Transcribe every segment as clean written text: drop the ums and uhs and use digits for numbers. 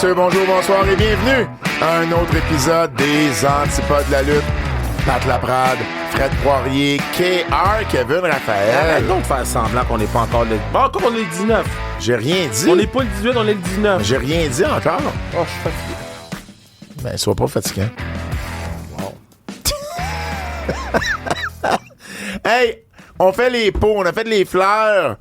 messieurs, bonjour, bonsoir et bienvenue à un autre épisode des Antipodes de la lutte. Pat Laprade, Fred Poirier, KR, Kevin Raphaël. Arrête donc de faire semblant qu'on n'est pas encore le... Bon, encore on est le 19. J'ai rien dit. On n'est pas le 18, on est le 19. J'ai rien dit encore. Oh, je suis fatigué. Ben, sois pas fatiguant. Wow. Hey, on fait les pots, on a fait les fleurs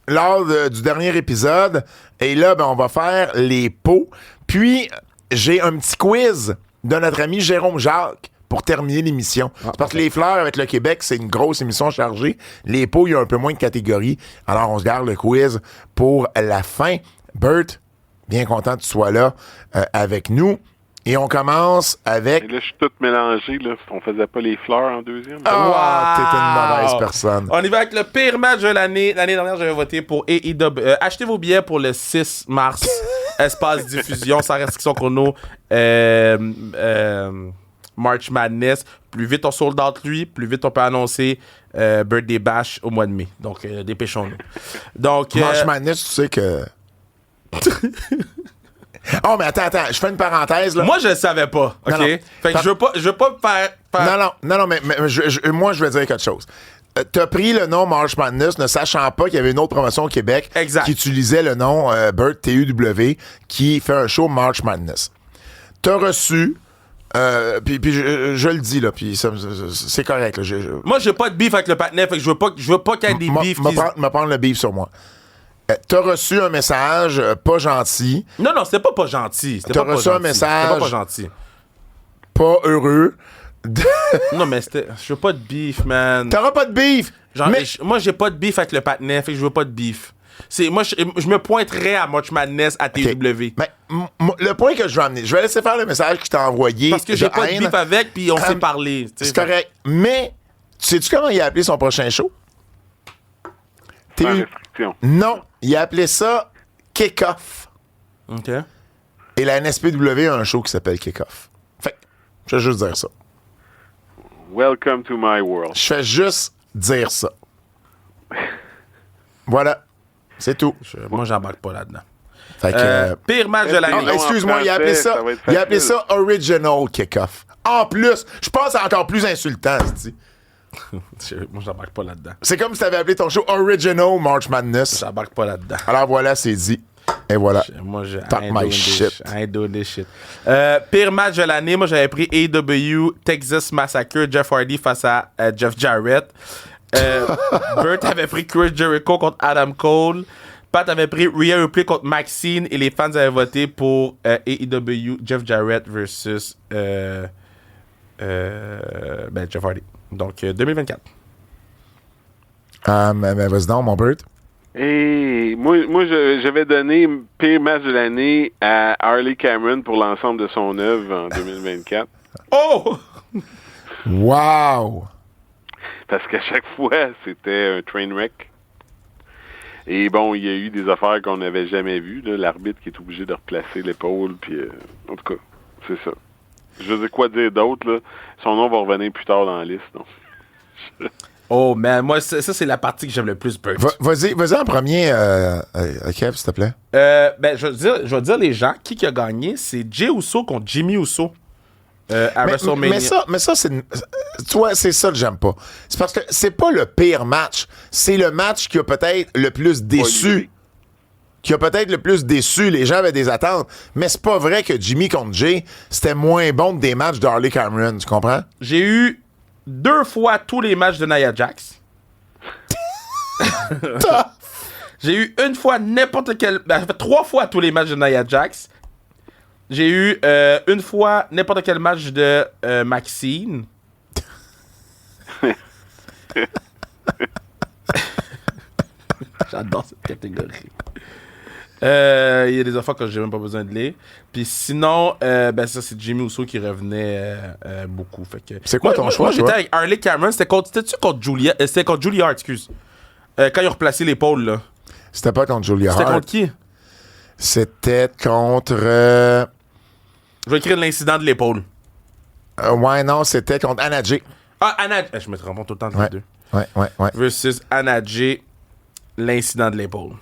lors du dernier épisode. Et là, ben, on va faire les pots. Puis, j'ai un petit quiz de notre ami Jérôme Jacques pour terminer l'émission. C'est parce que les fleurs avec le Québec, c'est une grosse émission chargée. Les pots, il y a un peu moins de catégories. Alors, on se garde le quiz pour la fin. Bert, bien content que tu sois là avec nous. Et on commence avec... Et là, je suis tout mélangé, là. On faisait pas les fleurs en deuxième. Ah, t'es une mauvaise personne. On y va avec le pire match de l'année. L'année dernière, j'avais voté pour AEW. Achetez vos billets pour le 6 mars. Espace diffusion, sans restriction chrono. March Madness. Plus vite on sold out lui, plus vite on peut annoncer Birthday Bash au mois de mai. Donc, dépêchons-nous. Donc, March Madness, tu sais que... Oh, mais attends, je fais une parenthèse, là. moi, je le savais pas, OK? Non, non. Fait que je veux pas faire... Non, mais moi, je vais dire quelque chose. T'as pris le nom March Madness ne sachant pas qu'il y avait une autre promotion au Québec Exact. qui utilisait le nom Bert TUW qui fait un show March Madness. T'as reçu... puis je le dis, là, puis c'est correct. Là, Moi, j'ai pas de beef avec le patinet, fait que je veux pas qu'il y ait des beefs. Me prendre le beef sur moi. T'as reçu un message pas gentil, Non, c'était pas gentil. C'était T'as pas reçu un gentil. message. C'était pas gentil. pas heureux. Non, mais je veux pas de beef, man. T'auras pas de beef! Genre, mais... moi, j'ai pas de beef avec le patinet, fait que je veux pas de beef. Moi, je me pointerais à March Madness à TW. Mais le point que je veux amener, je vais laisser faire le message qu'il t'a envoyé. Parce que j'ai pas de beef avec, puis on s'est parlé. C'est correct. Mais, sais-tu comment il a appelé son prochain show? Sans restriction. Non, il a appelé ça Kick-Off. OK. Et la NSPW a un show qui s'appelle Kick-Off. Fait que, je vais juste dire ça. Welcome to my world. Je fais juste dire ça. Voilà. C'est tout. Moi, j'embarque pas là-dedans. Fait que... Pire match de l'année. Non, excuse-moi, il a appelé ça, ça va être il a appelé facile. ça Original Kick-Off. En plus, je pense que c'est encore plus insultant, c'est-tu. Moi, j'embarque pas là-dedans. C'est comme si t'avais appelé ton show Original March Madness. J'embarque pas là-dedans. Alors voilà, c'est dit. Et voilà. Moi, I Talk my shit. ain't doing this shit. Pire match de l'année, moi, j'avais pris AEW Texas Massacre, Jeff Hardy face à Jeff Jarrett. Bert avait pris Chris Jericho contre Adam Cole. Pat avait pris Rhea Ripley contre Maxine. Et les fans avaient voté pour AEW Jeff Jarrett versus Jeff Hardy. Donc, 2024. Mais vas-y donc, mon Bert. Et moi, j'avais donné pire match de l'année à Harley Cameron pour l'ensemble de son œuvre en 2024. Oh! Wow! Parce qu'à chaque fois, c'était un train wreck. Et bon, il y a eu des affaires qu'on n'avait jamais vues. Là, l'arbitre qui est obligé de replacer l'épaule. Puis, en tout cas, c'est ça. Je veux dire quoi dire d'autre, là. Son nom va revenir plus tard dans la liste. Donc. Oh, man, moi, ça, c'est la partie que j'aime le plus, Bert. Vas-y en premier, Kev, s'il te plaît. Je vais dire les gens. Qui a gagné? C'est Jey Uso contre Jimmy Uso à WrestleMania. Mais ça, c'est... Tu vois, c'est ça que j'aime pas. C'est parce que c'est pas le pire match. C'est le match qui a peut-être le plus déçu. Qui a peut-être le plus déçu. Les gens avaient des attentes. Mais c'est pas vrai que Jimmy contre Jay, c'était moins bon que des matchs d'Harley Cameron. Tu comprends? J'ai eu 2 fois tous les matchs de Nia Jax. J'ai eu une fois n'importe quel... Ben, j'ai fait 3 fois tous les matchs de Nia Jax. J'ai eu une fois n'importe quel match de Maxine. J'adore cette catégorie. Il y a des affaires que j'ai même pas besoin de lire. Puis sinon, ça, c'est Jimmy Uso qui revenait beaucoup. Fait que, c'est quoi ton choix, moi, j'étais toi? avec Harley Cameron. C'était contre Julia? C'était contre Julia Hart, excuse. Quand ils ont replacé l'épaule, là. C'était pas contre Julia Hart. C'était contre qui? C'était contre... Je vais écrire l'incident de l'épaule. ouais, non, c'était contre Anna Jay. Ah, Anna... Je me trompe tout le temps de les deux. Ouais. Versus Anna Jay, l'incident de l'épaule.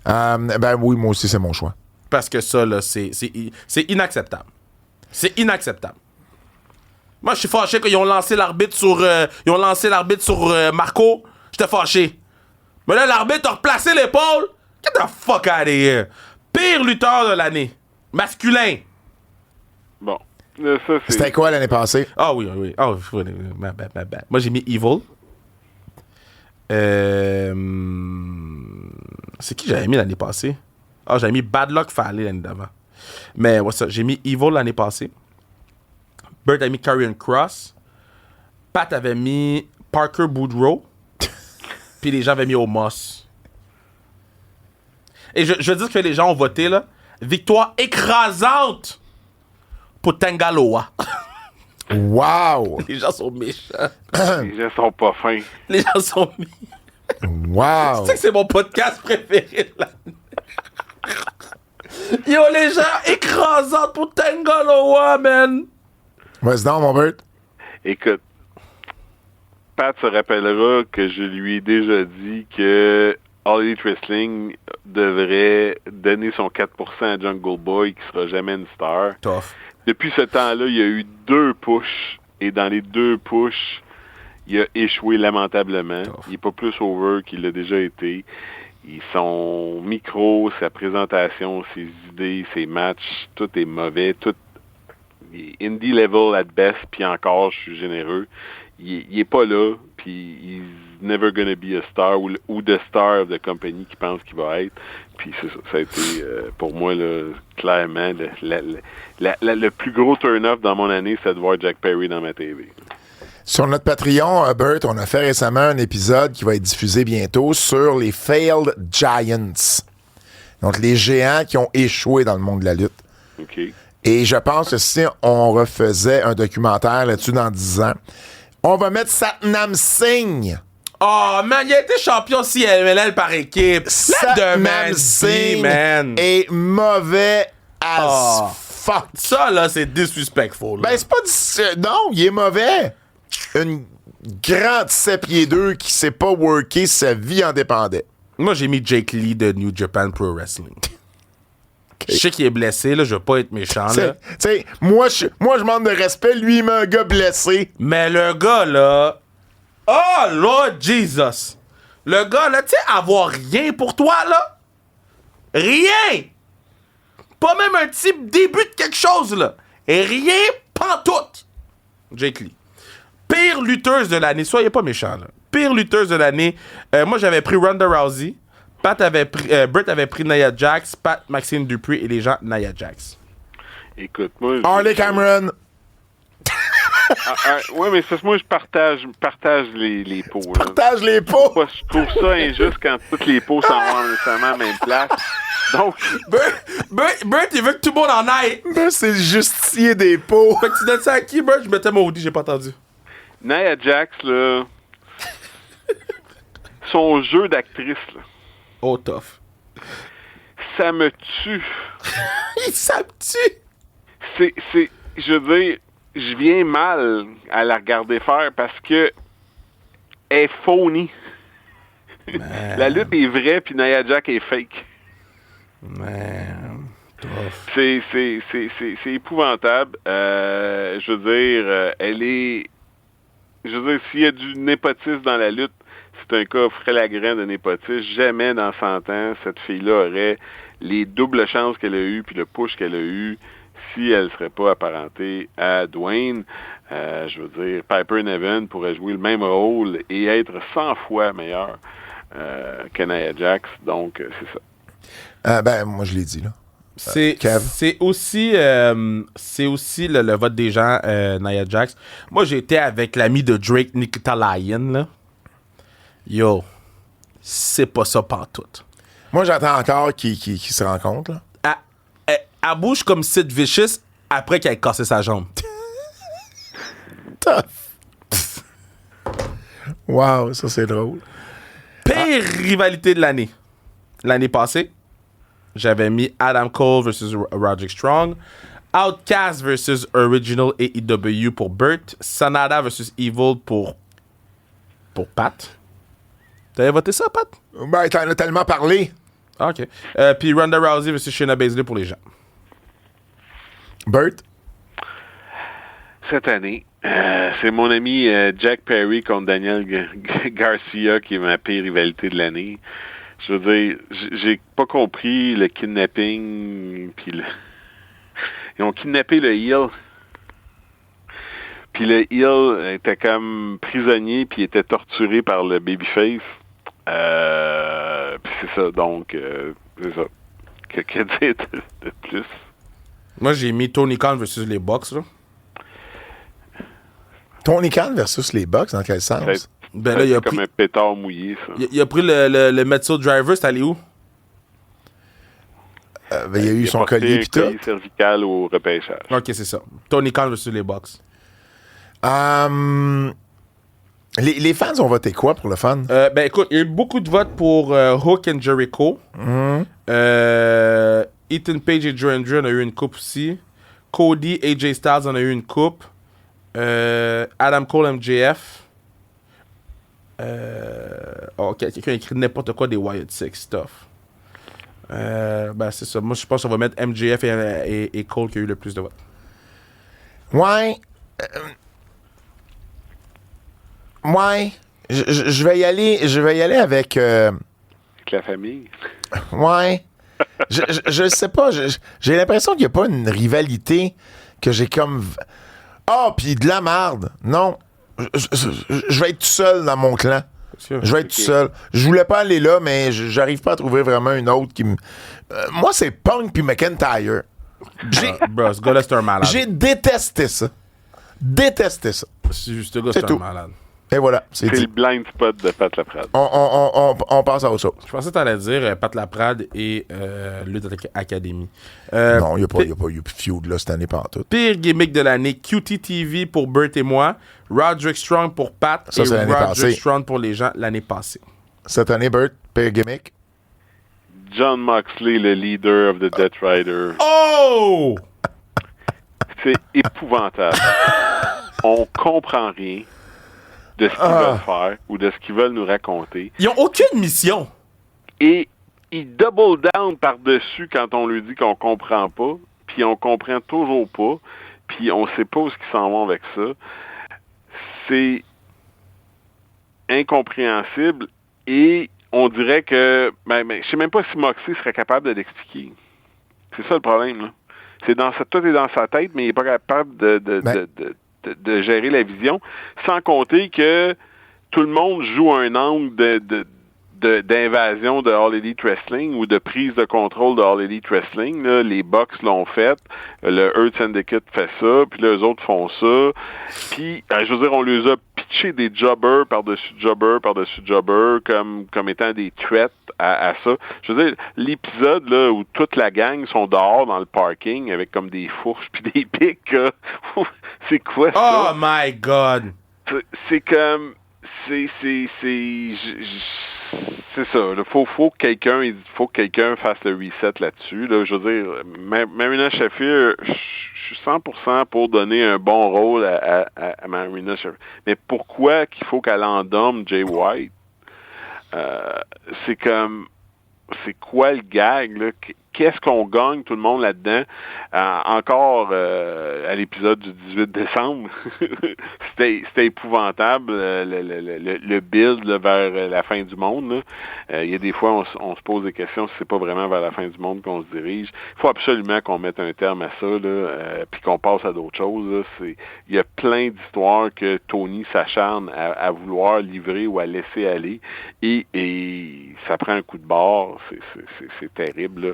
Ben oui, moi aussi, c'est mon choix. Parce que ça, là, c'est inacceptable. C'est inacceptable. Moi, je suis fâché qu'ils ont lancé l'arbitre sur Marco. J'étais fâché. Mais là, l'arbitre a replacé l'épaule. Get the fuck out of here. Pire lutteur de l'année. Masculin. Bon. Là, ça, c'est... C'était quoi l'année passée? Ah oui, oui. Oh, ma bad. Moi, j'ai mis Evil. C'est qui j'avais mis l'année passée? Ah, j'avais mis Bad Luck Fale l'année d'avant. Mais ouais, ça, j'ai mis Evil l'année passée. Bert a mis Karrion Kross. Pat avait mis Parker Boudreaux. Puis les gens avaient mis Omos. Et je veux dire que les gens ont voté, là. Victoire écrasante pour Tangaloa. Wow! Les gens sont méchants. Les gens sont pas fins. Les gens sont méchants. Wow! Tu sais que c'est mon podcast préféré de l'année. Yo, les gens écrasantes pour Tangaloa, man. Vas-y donc, mon Bert. Écoute, Pat se rappellera que je lui ai déjà dit que All Elite Wrestling devrait donner son 4% à Jungle Boy, qui sera jamais une star. Tough. Depuis ce temps-là, il y a eu 2 pushs, et dans les 2 pushs, il a échoué lamentablement. Tough. Il n'est pas plus over qu'il l'a déjà été. Son micro, sa présentation, ses idées, ses matchs, tout est mauvais. Tout est indie level at best, puis encore, je suis généreux. Il est pas là, puis he's never gonna be a star, ou the star of the company qui pense qu'il va être. Puis c'est ça, ça a été, pour moi, là, clairement, le plus gros turn-off dans mon année, c'est de voir Jack Perry dans ma TV. Sur notre Patreon, Bert, on a fait récemment un épisode qui va être diffusé bientôt sur les Failed Giants. Donc, les géants qui ont échoué dans le monde de la lutte. OK. Et je pense que si on refaisait un documentaire là-dessus dans 10 ans, on va mettre Satnam Singh. Oh, man, il a été champion CMLL par équipe. Satnam Singh est mauvais as fuck. Ça, là, c'est disrespectful. Là. Ben, c'est pas... Non, il est mauvais. Une grande 7 pieds 2 qui sait pas worker, sa vie en dépendait. Moi, j'ai mis Jake Lee de New Japan Pro Wrestling. Je sais qu'il est blessé, là, je veux pas être méchant, là. Tu sais, moi, je manque de respect, lui, il met un gars blessé. Mais le gars, là... Oh, Lord Jesus! Le gars, là, tu sais, avoir rien pour toi, là? Rien! Pas même un petit début de quelque chose, là. Et rien, pantoute! Jake Lee. Pire lutteuse de l'année. Soyez pas méchant, là. Pire lutteuse de l'année. Moi, j'avais pris Ronda Rousey. Bert avait pris Nia Jax, Pat Maxine Dupree et les gens Nia Jax. Écoute, moi... Harley Cameron. Oui, mais c'est moi, je partage les pots. Là. Partage les pots. Je trouve ça injuste quand toutes les pots s'en vont nécessairement à la même place. Donc... Bert, il veut que tout le monde en aille. Moi, c'est le justicier des pots. Fait que tu donnes ça à qui, Bert? Je mettais mon hoodie, j'ai pas entendu. Nia Jax, là... son jeu d'actrice, là... Oh, tough. Ça me tue. Ça me tue. Je veux dire, je viens mal à la regarder faire parce que elle est phony. La lutte est vraie, puis Nia Jax est fake. Man, tough. C'est épouvantable. Je veux dire, elle est... Je veux dire, s'il y a du népotisme dans la lutte, c'est un cas frais-la-grain de népotisme. Jamais dans 100 ans, cette fille-là aurait les doubles chances qu'elle a eues puis le push qu'elle a eu si elle ne serait pas apparentée à Dwayne. Je veux dire, Piper Niven pourrait jouer le même rôle et être 100 fois meilleur que Nia Jax. Donc, c'est ça. Ben, moi, je l'ai dit, là. C'est aussi le vote des gens, Nia Jax. Moi, j'étais avec l'ami de Drake, Nikita Lyon, là. Yo, c'est pas ça pantoute. Moi, j'attends encore qu'ils se rencontrent, là. Elle bouge comme Sid Vicious après qu'elle ait cassé sa jambe. Tough. Wow, ça, c'est drôle. Pire rivalité de l'année. L'année passée, j'avais mis Adam Cole versus Roderick Strong, Outcast versus Original AEW pour Bert, Sanada versus Evil pour Pat. T'avais voté ça, Pat? Ben, t'en as tellement parlé. Ah, OK. Puis Ronda Rousey versus Shayna Baszler pour les gens. Bert? Cette année, c'est mon ami Jack Perry contre Daniel Garcia qui est ma pire rivalité de l'année. Je veux dire, j'ai pas compris le kidnapping, puis ils ont kidnappé le heel. Puis le heel était comme prisonnier, puis il était torturé par le babyface. Puis c'est ça, donc, c'est ça. Que dire de plus? Moi, j'ai mis Tony Khan versus les Bucks, là. Tony Khan versus les Bucks, dans quel sens? Ben là, il a comme pris... un pétard mouillé, ça. Il a pris le Metso Driver, c'est allé où? Il y a eu son collier pis tout. Collier cervical au repêchage. OK, c'est ça. Tony Khan versus les Bucks. Les fans ont voté quoi pour le fun? Ben écoute, il y a eu beaucoup de votes pour Hook and Jericho. Ethan Page et Drew Andrew en a eu une coupe aussi. Cody, AJ Styles en a eu une coupe. Adam Cole, MJF. Quelqu'un a écrit n'importe quoi des Wyatt Six stuff. Ben c'est ça. Moi, je pense qu'on va mettre MJF et Cole qui a eu le plus de votes. Ouais. Ouais. Je vais y aller avec... Avec la famille. Ouais. Je sais pas. J'ai l'impression qu'il n'y a pas une rivalité que j'ai comme... Puis de la marde. Non. Je vais être tout seul dans mon clan. Je vais être tout seul. Je voulais pas aller là, mais j'arrive pas à trouver vraiment une autre qui me... moi, c'est Punk puis McIntyre. Bro, ce gars-là, c'est un malade. J'ai détesté ça. Détesté ça. C'est juste, ce gars, C'est c'est un tout. malade. Et voilà. C'est le blind spot de Pat Laprade. On passe à autre chose. Je pensais que t'allais dire Pat Laprade et Lutte Academy. Non, il n'y a pas eu feud là, cette année pantoute. Pire gimmick de l'année, QTTV pour Bert et moi, Roderick Strong pour Pat Ça, et c'est l'année Roderick passée. Strong pour les gens l'année passée. Cette année, Bert, pire gimmick. John Moxley, le leader of the Death Rider. Oh! C'est épouvantable. On comprend rien de ce qu'ils veulent faire ou de ce qu'ils veulent nous raconter. Ils ont aucune mission. Et ils double down par-dessus quand on lui dit qu'on comprend pas, puis on comprend toujours pas, puis on sait pas où ils s'en vont avec ça. C'est incompréhensible et on dirait que... je sais même pas si Moxley serait capable de l'expliquer. C'est ça le problème, là. Tout est dans sa tête, mais il est pas capable de gérer la vision, sans compter que tout le monde joue un angle d'invasion de All Elite Wrestling ou de prise de contrôle de All Elite Wrestling. Là. Les Bucks l'ont fait, le Earth Syndicate fait ça, puis les autres font ça. Puis, je veux dire, on les a pitché des jobbers par-dessus jobbers par-dessus jobbers comme étant des threats à ça. Je veux dire, l'épisode là où toute la gang sont dehors dans le parking avec comme des fourches puis des pics, c'est quoi ça? Oh my God! C'est comme... C'est ça. Il faut que quelqu'un fasse le reset là-dessus. Là. Je veux dire, Marina Shafir, je suis 100% pour donner un bon rôle à Marina Shafir. Mais pourquoi qu'il faut qu'elle endorme Jay White? C'est comme... C'est quoi le gag, là? Qu'est-ce qu'on gagne, tout le monde, là-dedans? Encore à l'épisode du 18 décembre, c'était épouvantable, le build là, vers la fin du monde. Il y a des fois, on se pose des questions si c'est pas vraiment vers la fin du monde qu'on se dirige. Il faut absolument qu'on mette un terme à ça, puis qu'on passe à d'autres choses. Il y a plein d'histoires que Tony s'acharne à vouloir livrer ou à laisser aller, et ça prend un coup de barre. C'est terrible, là.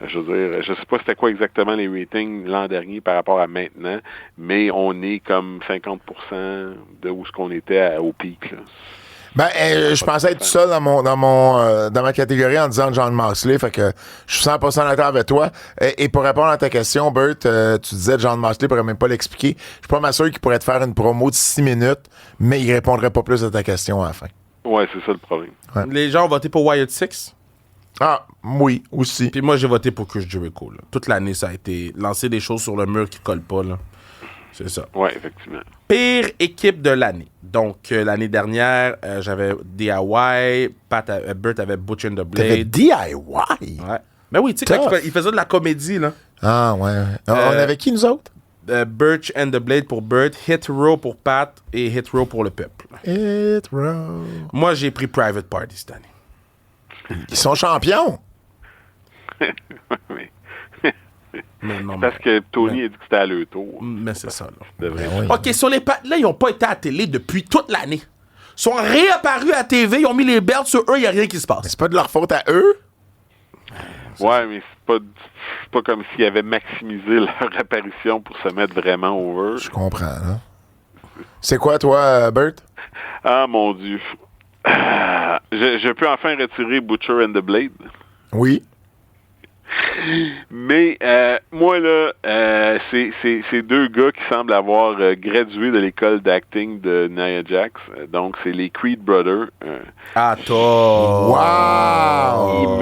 Je veux dire, je sais pas c'était quoi exactement les ratings l'an dernier par rapport à maintenant, mais on est comme 50% de où ce qu'on était au pic, là. Je pensais être tout seul dans ma catégorie en disant John Moxley, fait que je suis 100% d'accord avec toi. Et pour répondre à ta question, Bert, tu disais John Moxley pourrait même pas l'expliquer. Je suis pas mal sûr qu'il pourrait te faire une promo de 6 minutes, mais il répondrait pas plus à ta question à la fin. Ouais, c'est ça le problème. Ouais. Les gens ont voté pour Wyatt Six. Ah, oui, aussi. Puis moi, j'ai voté pour Chris Jericho. Là. Toute l'année, ça a été lancer des choses sur le mur qui collent pas. Là. C'est ça. Ouais, effectivement. Pire équipe de l'année. Donc, l'année dernière, j'avais DIY, Burt avait Butch and the T'avais Blade. DIY? Ouais. Mais oui, tu sais, quand Tough. il faisait de la comédie, là. Ah, ouais. On avait qui, nous autres? Birch and the Blade pour Burt, Hit Row pour Pat et Hit Row pour le peuple. It roll. Moi, j'ai pris Private Party cette année. Ils sont champions. Oui. Mais non, Parce que Tony a dit que c'était à leur tour. mais c'est ça, là. C'est vrai. Ben oui. OK, sur les pattes, là, ils n'ont pas été à la télé depuis toute l'année. Ils sont réapparus à la TV, ils ont mis les belts sur eux, il n'y a rien qui se Mais passe. c'est pas de leur faute à eux. Ouais, mais c'est pas comme s'ils avaient maximisé leur apparition pour se mettre vraiment over. Je comprends, là. C'est quoi, toi, Bert? Ah, mon Dieu. Je peux enfin retirer Butcher and the Blade. Oui. Mais moi, là, c'est deux gars qui semblent avoir gradué de l'école d'acting de Nia Jax. Donc, c'est les Creed Brothers. Ah, toi. Wow!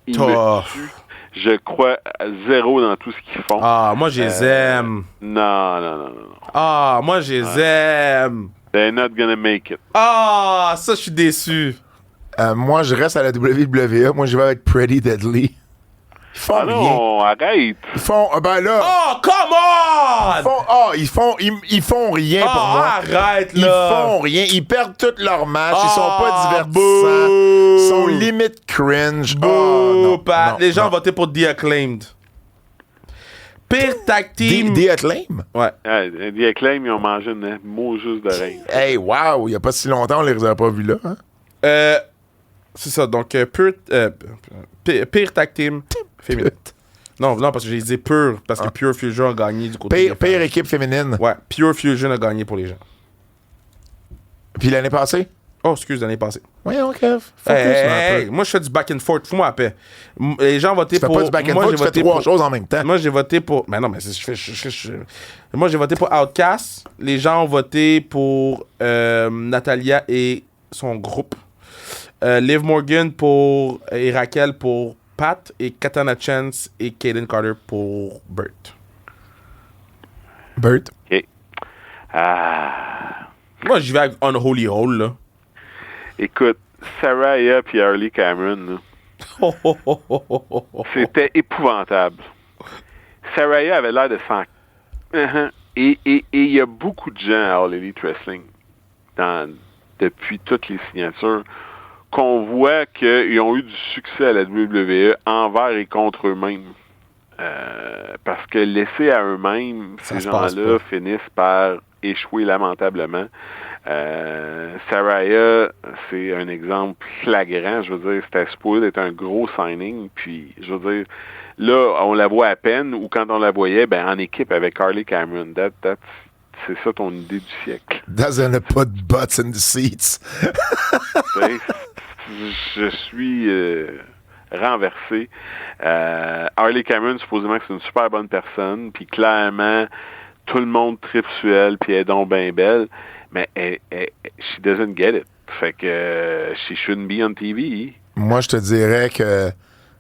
Ils Tough. me tuent. Je crois à zéro dans tout ce qu'ils font. Ah, moi, je les aime. Non. Ah, moi, je les aime. They're not gonna make it. Ah, ça, je suis déçu. Moi, je reste à la WWE. Moi, je vais avec Pretty Deadly. Ils font Ah rien. non, arrête. Ils font... ben là... Oh, come on! Ils font rien pour moi. Arrête, Ils là. font rien. Ils perdent tous leurs matchs. Ils sont pas Ah, divertissants. boo. Ils sont limite cringe. Boo, Oh, non, Pat. non, Les gens non. ont voté pour The Acclaimed. Pire tag team. The Acclaim? Ouais. The Acclaim, ils ont mangé une mot juste de rein. Hey, wow! Il y a pas si longtemps, on les a pas vus là. Hein? C'est ça. Donc, pire tag team féminin. Non, parce que j'ai dit pur, parce que Pure Fusion a gagné du côté des Pire femmes. équipe féminine. Ouais, Pure Fusion a gagné pour les gens. Puis l'année passée? Oh, excuse, l'année passée. Voyons, Kev. Focus Hey, un peu. moi, je fais du back and forth. Fous-moi la paix. Les gens ont voté Tu fais pour... pas du back and moi, forth, j'ai tu fais voté trois pour- choses en même temps. Moi, j'ai voté pour... Mais non, mais moi, j'ai voté pour Outcast. Les gens ont voté pour Natalia et son groupe. Liv Morgan et Raquel pour Pat. Et Katana Chance et Kaden Carter pour Burt. Bert? OK. Ah. Moi, j'y vais avec Unholy Hole, là. Écoute, Saraya et Harley Cameron, là, c'était épouvantable. Saraya avait l'air de s'en... Et il y a beaucoup de gens à All Elite Wrestling, depuis toutes les signatures, qu'on voit qu'ils ont eu du succès à la WWE envers et contre eux-mêmes. Parce que laissés à eux-mêmes, Ça ces se passe gens-là pas. finissent par échouer lamentablement. Saraya, c'est un exemple flagrant. Je veux dire, c'était supposé être un gros signing. Puis, je veux dire, là, on la voit à peine, ou quand on la voyait, ben en équipe avec Harley Cameron. C'est ça ton idée du siècle. Doesn't put butts in the seats. Tu sais, je suis renversé. Harley Cameron, supposément que c'est une super bonne personne, puis clairement, tout le monde tripe sur elle, puis elle est donc bien belle, mais she doesn't get it. Fait que she shouldn't be on TV. Moi, je te dirais que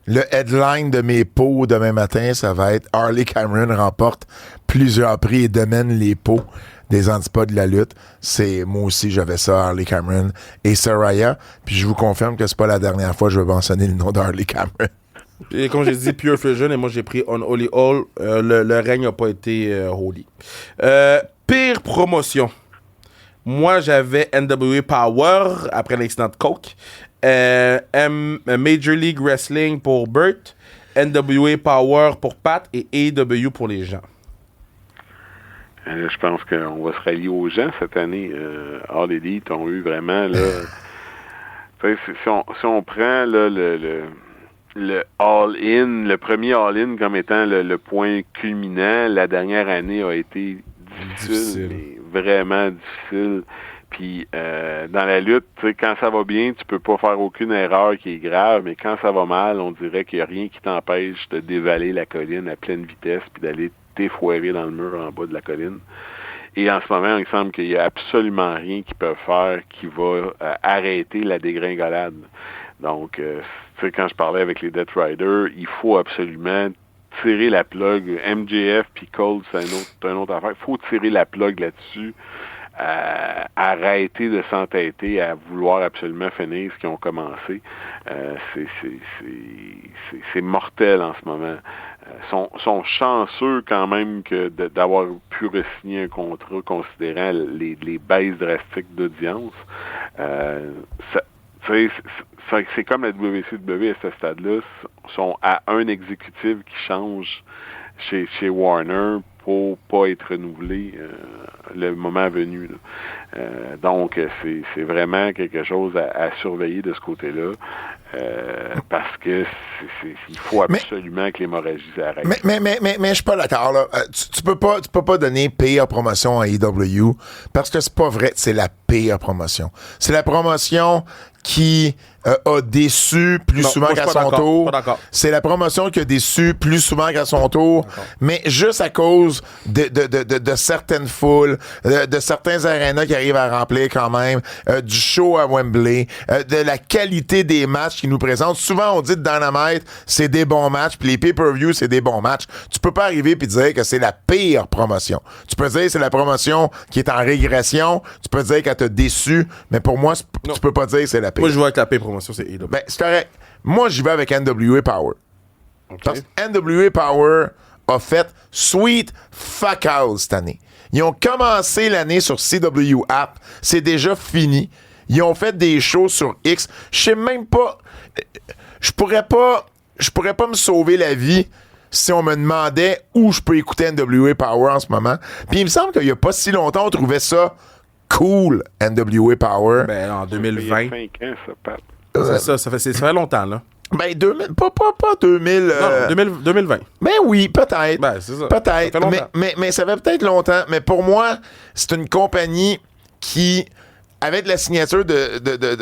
le headline de mes pots demain matin, ça va être Harley Cameron remporte plusieurs prix et domine les pots des antipodes de la lutte. C'est moi aussi, j'avais ça, Harley Cameron et Saraya. Puis je vous confirme que c'est pas la dernière fois que je vais mentionner le nom d'Harley Cameron. Et comme j'ai dit, Pure Fusion, et moi j'ai pris Unholy Hole. Le règne n'a pas été holy. Pire promotion. Moi j'avais NWA Power après l'incident de Coke. Major League Wrestling pour Burt. NWA Power pour Pat et AEW pour les gens. Je pense qu'on va se rallier aux gens cette année. All Elite ont eu vraiment là. Tu sais, si on prend là, le all-in, le premier all-in comme étant le point culminant, la dernière année a été difficile. Mais vraiment difficile. Puis dans la lutte, tu sais, quand ça va bien, tu peux pas faire aucune erreur qui est grave, mais quand ça va mal, on dirait qu'il n'y a rien qui t'empêche de dévaler la colline à pleine vitesse puis d'aller t'effoirer dans le mur en bas de la colline. Et en ce moment, il semble qu'il n'y a absolument rien qu'ils peuvent faire qui va arrêter la dégringolade. Donc, tu sais, quand je parlais avec les Death Riders, il faut absolument tirer la plug. MJF puis Cole, c'est un autre affaire. Il faut tirer la plug là-dessus. arrêter de s'entêter à vouloir absolument finir ce qu'ils ont commencé. C'est mortel en ce moment. Sont chanceux quand même d'avoir pu re-signer un contrat considérant les baisses drastiques d'audience. C'est comme la WCW à ce stade-là, sont à un exécutif qui change chez Warner pour pas être renouvelé le moment venu. Donc, c'est vraiment quelque chose à surveiller de ce côté-là, parce que il faut absolument que l'hémorragie s'arrête. Mais je suis pas d'accord, là. Tu peux pas donner pire promotion à AEW, parce que c'est pas vrai, c'est la pire promotion. C'est la promotion qui a déçu plus souvent qu'à son tour. C'est la promotion qui a déçu plus souvent qu'à son tour, mais juste à cause de certaines foules, de certains arénas qui arrivent à remplir quand même, du show à Wembley, de la qualité des matchs qu'ils nous présentent. Souvent, on dit de Dynamite, c'est des bons matchs, puis les pay-per-view, c'est des bons matchs. Tu peux pas arriver puis dire que c'est la pire promotion. Tu peux dire que c'est la promotion qui est en régression, tu peux dire qu'elle t'a déçu, mais pour moi, tu peux pas dire que c'est la pire. Moi, je vois avec la pire promotion, c'est AEW. Ben, c'est correct. Moi, j'y vais avec NWA Power. Okay. Parce que NWA Power a fait sweet fuck all cette année. Ils ont commencé l'année sur CW App. C'est déjà fini. Ils ont fait des shows sur X. Je sais même pas... Je pourrais pas me sauver la vie si on me demandait où je peux écouter NWA Power en ce moment. Puis il me semble qu'il y a pas si longtemps, on trouvait ça cool, NWA Power. Ben, en 2020. Il y a 5 ans, ça, Pat. Ça fait longtemps, là. Ben, 2000, pas 2000. Non, 2020. Ben oui, peut-être. Ben, c'est ça. Peut-être. Ça fait longtemps. Mais ça fait peut-être longtemps. Mais pour moi, c'est une compagnie qui, avec la signature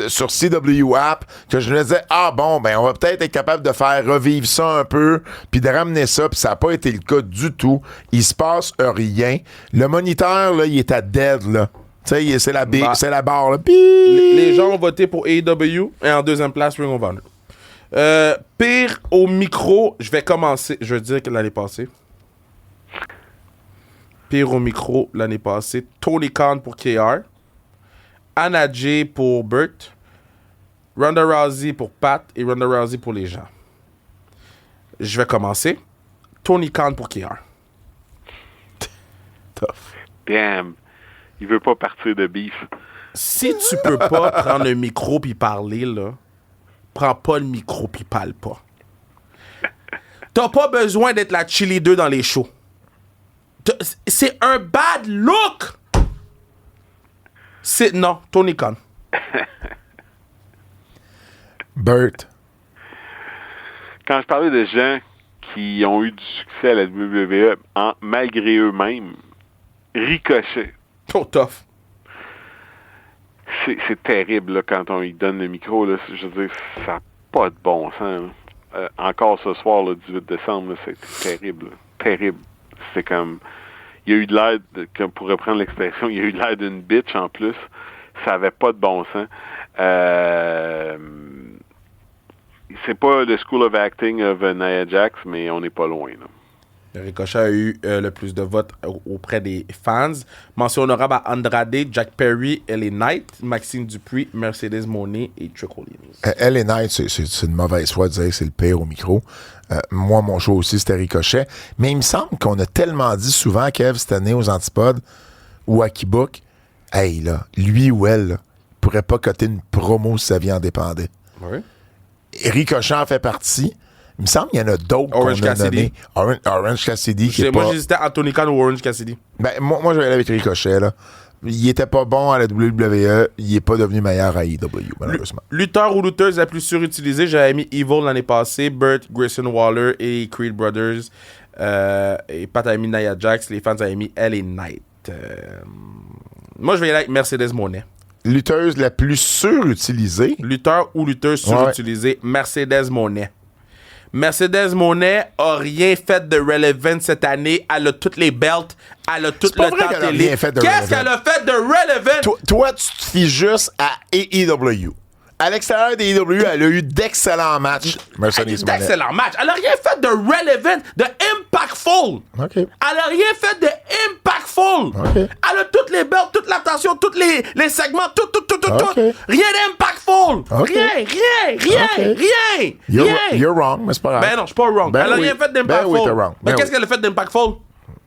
sur CW App, que je me disais, on va peut-être être capable de faire revivre ça un peu, puis de ramener ça, puis ça n'a pas été le cas du tout. Il se passe rien. Le moniteur, là, il est à dead, là. Tu sais, c'est la barre, là. Les gens ont voté pour AEW et en deuxième place, Ring of Honor. Pire au micro, je vais commencer. Je veux dire que l'année passée. Pire au micro l'année passée. Tony Khan pour KR. Anna Jay pour Burt. Ronda Rousey pour Pat et Ronda Rousey pour les gens. Je vais commencer. Tony Khan pour KR. Tough. Damn. Il veut pas partir de beef. Si tu peux pas prendre un micro puis parler, là, prends pas le micro puis parle pas. T'as pas besoin d'être la Chili 2 dans les shows. C'est un bad look! Non, Tony Khan. Burt. Quand je parlais de gens qui ont eu du succès à la WWE malgré eux-mêmes, Ricochet. Oh, tough. C'est terrible là, quand on lui donne le micro. Là, je veux dire, ça n'a pas de bon sens. Encore ce soir, le 18 décembre, c'est terrible. Là. Terrible. C'est comme... Il y a eu de l'air, pour reprendre l'expression, il y a eu de l'air d'une bitch en plus. Ça n'avait pas de bon sens. C'est pas le School of Acting of Nia Jax, mais on n'est pas loin. Là. Ricochet a eu le plus de votes auprès des fans. Mention honorable à Andrade, Jack Perry, LA Knight, Maxime Dupuis, Mercedes Moné et Trick Williams. LA Knight, c'est une mauvaise foi de dire que c'est le pire au micro. Moi, mon show aussi, c'était Ricochet. Mais il me semble qu'on a tellement dit souvent, Kev, cette année aux Antipodes ou à Keybook, hey, là, lui ou elle, là, pourrait pas coter une promo si sa vie en dépendait. Oui. Et Ricochet en fait partie. Il me semble qu'il y en a d'autres Orange qu'on a Cassidy. nommés. Orange Cassidy. Moi, j'hésitais à Tony Khan ou Orange Cassidy. Ben, moi, je vais aller avec Ricochet, là. Il était pas bon à la WWE. Il est pas devenu meilleur à AEW, malheureusement. Lutteur ou lutteuse la plus surutilisée, j'avais mis Evil l'année passée, Burt, Grayson Waller et Creed Brothers. Et Pat avait mis Nia Jax. Les fans avaient mis LA Knight. Moi, je vais y aller avec Mercedes Moné. Lutteuse la plus surutilisée. Lutteur ou lutteuse surutilisée, Mercedes Moné. Mercedes Moné a rien fait de relevant cette année. Elle a toutes les belts. Elle a tout le temps télé. Qu'est-ce qu'elle a fait de relevant? Toi, tu te fies juste à AEW. À l'extérieur des IW, elle a eu d'excellents matchs. Mercedes Monet. D'excellents matchs. Elle a rien fait de relevant, de impactful. OK. Elle a rien fait de impactful. OK. Elle a toutes les belts, toute l'attention, tous les segments, tout. OK. Rien d'impactful. OK. Rien. You're wrong, mais c'est pas grave. Ben non, je suis pas wrong. Ben Elle a oui. rien fait Ben d'impactful. oui, t'es wrong. Mais Ben qu'est-ce oui. qu'elle a fait d'impactful?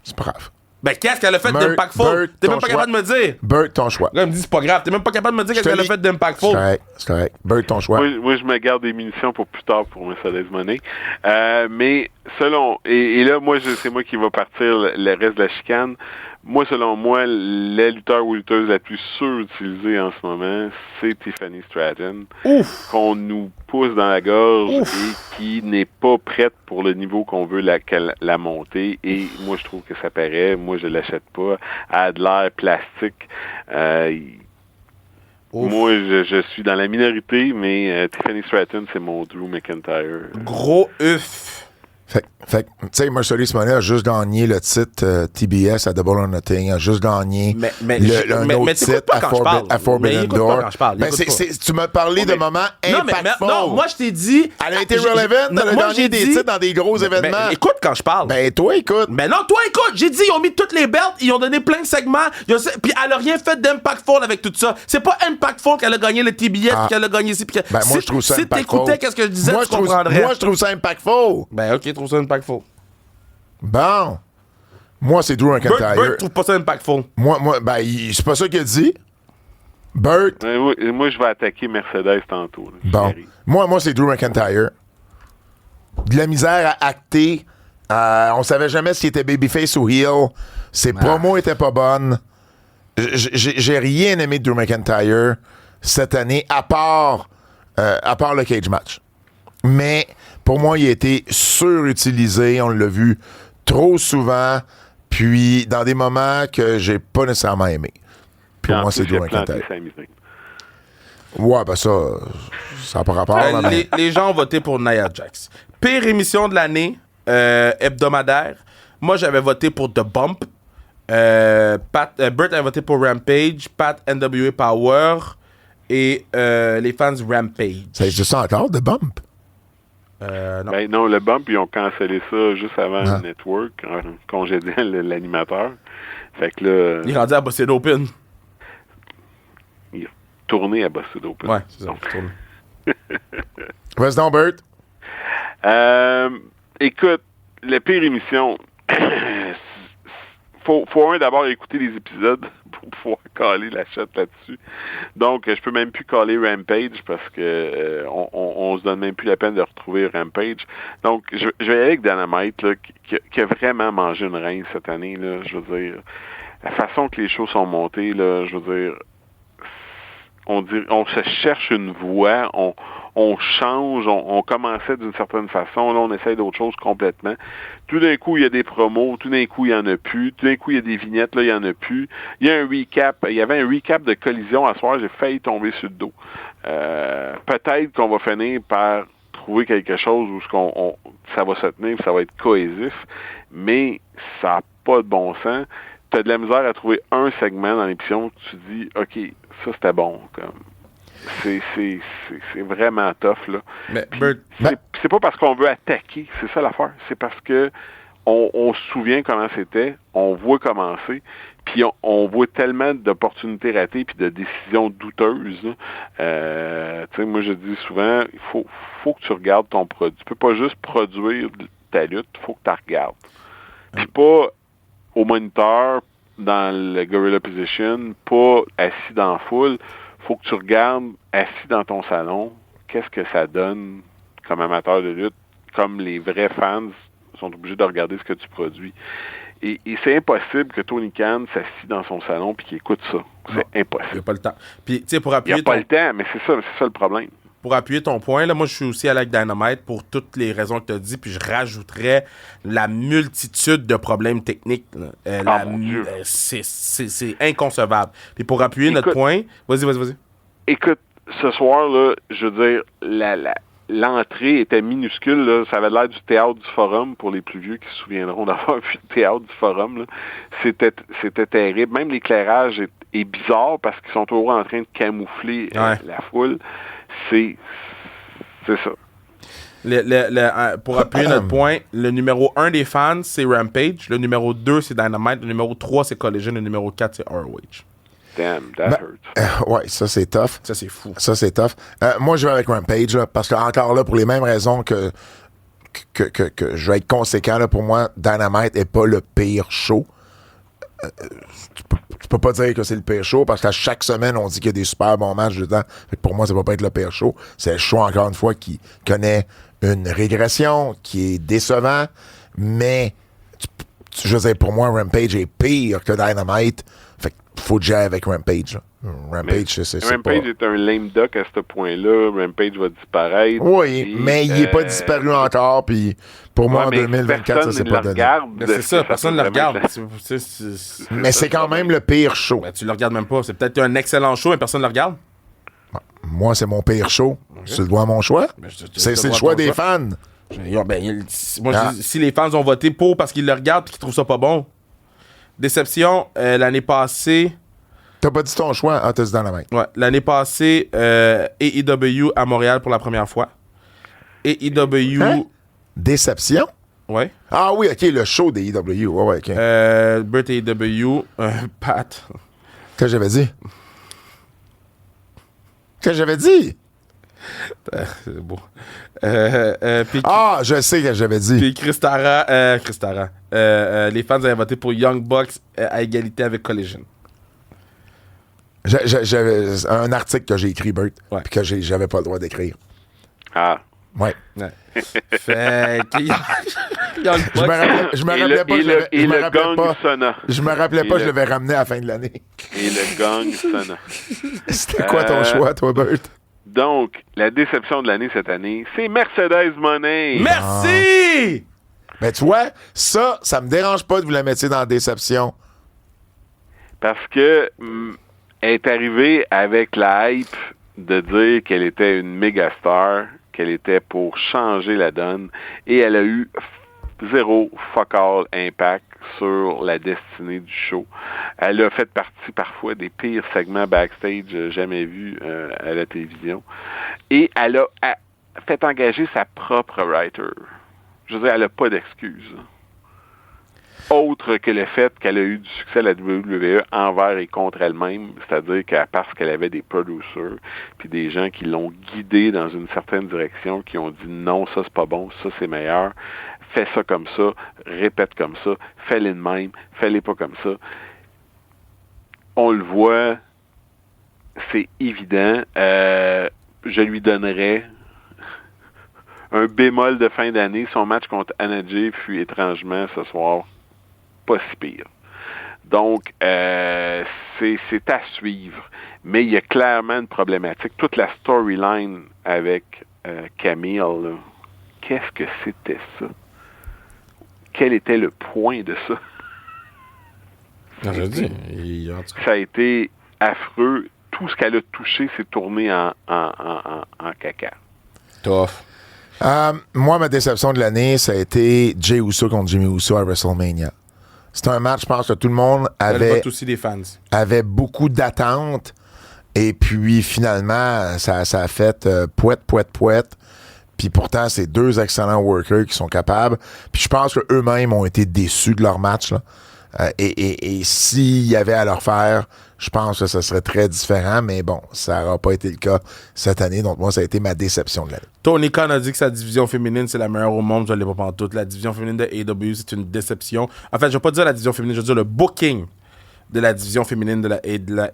C'est pas grave. Ben qu'est-ce qu'elle a fait Bert, d'impactful? T'es même pas capable de me dire. Bert, ton choix. Là, elle me dit c'est pas grave. T'es même pas capable de me dire qu'est-ce qu'elle a fait d'impactful. C'est correct. Bert, ton choix. Moi, je me garde des munitions pour plus tard pour Mercedes Monet. Mais selon... Et là, c'est moi qui va partir le reste de la chicane. Moi, selon moi, la lutteur ou lutteuse la plus surutilisée en ce moment, c'est Tiffany Stratton. Ouf! Qu'on nous pousse dans la gorge et qui n'est pas prête pour le niveau qu'on veut la monter. Et moi, je trouve que ça paraît. Moi, je l'achète pas. Elle a de l'air plastique. Moi, je suis dans la minorité, mais Tiffany Stratton, c'est mon Drew McIntyre. Gros œuf. Fait tu sais, Mercedes Monet a juste gagné le titre TBS à Double or Nothing, a juste gagné un autre titre à Forbidden Door. Tu m'as parlé de moments impactful. Non, moi, je t'ai dit... Elle a été relevant, elle a gagné des titres dans des gros événements. Écoute quand je parle. Ben, toi, écoute. Mais non, toi, écoute, j'ai dit, ils ont mis toutes les belts, ils ont donné plein de segments, puis elle a rien fait d'impactful avec tout ça. C'est pas impactful qu'elle a gagné le TBS, qu'elle a gagné ici. Ben, moi, je trouve ça impactful. Si t'écoutais qu'est-ce que je disais, tu comprendrais. Moi, je trouve ça impactful. Ben, OK, trouve ça impactful. Bon. Moi, c'est Drew McIntyre. Bert trouve pas ça impactful. Moi, c'est pas ça qu'il a dit. Bert. Moi, je vais attaquer Mercedes tantôt. Bon. Moi, c'est Drew McIntyre. De la misère à acter. On savait jamais s'il était babyface ou heel. Ses promos étaient pas bonnes. J'ai rien aimé de Drew McIntyre cette année, à part le cage match. Mais pour moi, il a été surutilisé. On l'a vu trop souvent, puis dans des moments que j'ai pas nécessairement aimé. Pour moi, c'est Drew McIntyre. Ouais, ben ça n'a pas rapport. Les gens ont voté pour Nia Jax. Pire émission de l'année, hebdomadaire. Moi, j'avais voté pour The Bump. Bert a voté pour Rampage. Pat, NWA Power. Et les fans Rampage. Ça existe ça encore, The Bump? Non. Ben non, le Bump, ils ont cancellé ça juste avant le Network, en congédiant l'animateur. Fait que là... Il est rendu à Busted Open. Il est tourné à Busted Open. Ouais, c'est ça. Vas-y donc, Bert. Écoute, la pire émission... faut d'abord écouter les épisodes pour pouvoir caler la shot là-dessus. Donc, je peux même plus caler Rampage parce que on se donne même plus la peine de retrouver Rampage. Donc, je vais aller avec Dynamite, là, qui a vraiment mangé une reine cette année, là. Je veux dire, la façon que les shows sont montés, là, je veux dire, on se cherche une voie, on change, on commençait d'une certaine façon, là, on essaye d'autres choses complètement. Tout d'un coup, il y a des promos, tout d'un coup, il y en a plus, tout d'un coup, il y a des vignettes, là, il y en a plus. Il y a un recap, il y avait un recap de Collision à soir, j'ai failli tomber sur le dos. Peut-être qu'on va finir par trouver quelque chose où ça va se tenir, ça va être cohésif, mais ça n'a pas de bon sens. Tu as de la misère à trouver un segment dans l'émission où tu dis, OK, ça c'était bon, comme... C'est vraiment tough, là. Mais c'est pas parce qu'on veut attaquer, c'est ça l'affaire. C'est parce que on se souvient comment c'était, on voit comment c'est, puis on voit tellement d'opportunités ratées puis de décisions douteuses. Tu sais, moi je dis souvent, il faut que tu regardes ton produit. Tu peux pas juste produire ta lutte, il faut que tu la regardes. Puis pas au moniteur, dans le Gorilla Position, pas assis dans la foule. Faut que tu regardes assis dans ton salon, qu'est-ce que ça donne comme amateur de lutte, comme les vrais fans sont obligés de regarder ce que tu produis. Et c'est impossible que Tony Khan s'assit dans son salon puis qu'il écoute ça. C'est impossible. Il n'y a pas le temps. Puis, tu sais, pour appuyer. Il n'y a pas le temps, mais c'est ça le problème. Pour appuyer ton point, là, moi, je suis aussi avec Dynamite pour toutes les raisons que tu as dit, puis je rajouterais la multitude de problèmes techniques. C'est inconcevable. Puis pour appuyer notre point, vas-y. Écoute, ce soir, là, je veux dire, l'entrée était minuscule, là. Ça avait l'air du théâtre du Forum, pour les plus vieux qui se souviendront d'avoir vu le théâtre du Forum, là. C'était terrible. Même l'éclairage est bizarre parce qu'ils sont toujours en train de camoufler la foule. C'est ça. Pour appuyer notre point, le numéro 1 des fans, c'est Rampage. Le numéro 2, c'est Dynamite. Le numéro 3, c'est Collision. Le numéro 4, c'est ROH. Damn, that hurts. Ouais, ça, c'est tough. Ça, c'est fou. Ça, c'est tough. Moi, je vais avec Rampage, là, parce que, encore là, pour les mêmes raisons que je vais être conséquent, là, pour moi, Dynamite est pas le pire show. Tu peux pas dire que c'est le pire show, parce qu'à chaque semaine, on dit qu'il y a des super bons matchs dedans. Fait que pour moi, ça va pas être le pire show. C'est le show, encore une fois, qui connaît une régression, qui est décevant, mais je veux dire, pour moi, Rampage est pire que Dynamite. Fait qu'il faut que j'aille avec Rampage. Là. Rampage, c'est Rampage pas... est un lame duck à ce point-là. Rampage va disparaître. Oui, mais il est pas disparu encore, puis pour moi, en 2024, ça, c'est pas donné. C'est ça, personne ne le regarde. Mais c'est quand même le pire show. Ben, tu le regardes même pas. C'est peut-être un excellent show, mais personne ne le regarde. Moi, c'est mon pire show. Okay. Tu le dois à mon choix. C'est le choix des fans. Si les fans ont voté pour parce qu'ils le regardent et qu'ils trouvent ça pas bon. Déception, l'année passée... T'as pas dit ton choix? Ah, t'as dit Dynamite. Ouais, l'année passée, AEW à Montréal pour la première fois. AEW... Hein? Déception? Ouais. Ah oui, OK, le show des AEW. Ouais, OK. Burt AEW, Pat. Qu'est-ce que j'avais dit? Qu'est-ce que j'avais dit? C'est beau. Je sais que j'avais dit. Puis Chris Tara. Les fans avaient voté pour Young Bucks à égalité avec Collision. J'avais un article que j'ai écrit, Bert, ouais. Puis que j'avais pas le droit d'écrire. Ah. Ouais. Fait que Young Bucks. Je me rappelais pas. Je me rappelais pas, je l'avais ramené à la fin de l'année. Et le gang sonna. C'était quoi ton choix, toi, Bert? Donc, la déception de l'année cette année, c'est Mercedes Moné. Merci! Ben, tu vois, ça me dérange pas de vous la mettre dans la déception. Parce que elle est arrivée avec la hype de dire qu'elle était une méga star, qu'elle était pour changer la donne, et elle a eu zéro fuck all impact sur la destinée du show. Elle a fait partie parfois des pires segments backstage jamais vus à la télévision. Et elle a fait engager sa propre writer. Je veux dire, elle n'a pas d'excuses. Autre que le fait qu'elle a eu du succès à la WWE envers et contre elle-même, c'est-à-dire parce qu'elle avait des producers, puis des gens qui l'ont guidée dans une certaine direction, qui ont dit non, ça c'est pas bon, ça c'est meilleur, fais ça comme ça, répète comme ça, fais-les de même, fais-les pas comme ça. On le voit, c'est évident. Je lui donnerais un bémol de fin d'année. Son match contre Anna Jay fut étrangement ce soir pas si pire. Donc, c'est à suivre. Mais il y a clairement une problématique. Toute la storyline avec Camille, là, qu'est-ce que c'était ça? Quel était le point de ça? Ça a été affreux. Tout ce qu'elle a touché s'est tourné en caca. Tough. Moi, ma déception de l'année, ça a été Jey Uso contre Jimmy Uso à WrestleMania. C'était un match, je pense que tout le monde aussi des fans. avait beaucoup d'attentes. Et puis, finalement, ça a fait pouette. Puis pourtant, c'est deux excellents workers qui sont capables. Puis je pense qu'eux-mêmes ont été déçus de leur match, là. Et s'il y avait à leur faire, je pense que ce serait très différent, mais bon, ça n'aura pas été le cas cette année. Donc moi, ça a été ma déception de l'année. Tony Khan a dit que sa division féminine, c'est la meilleure au monde. Je ne l'ai pas pantoute. La division féminine de AEW, c'est une déception. En fait, je ne vais pas dire la division féminine, je vais dire le booking de la division féminine de la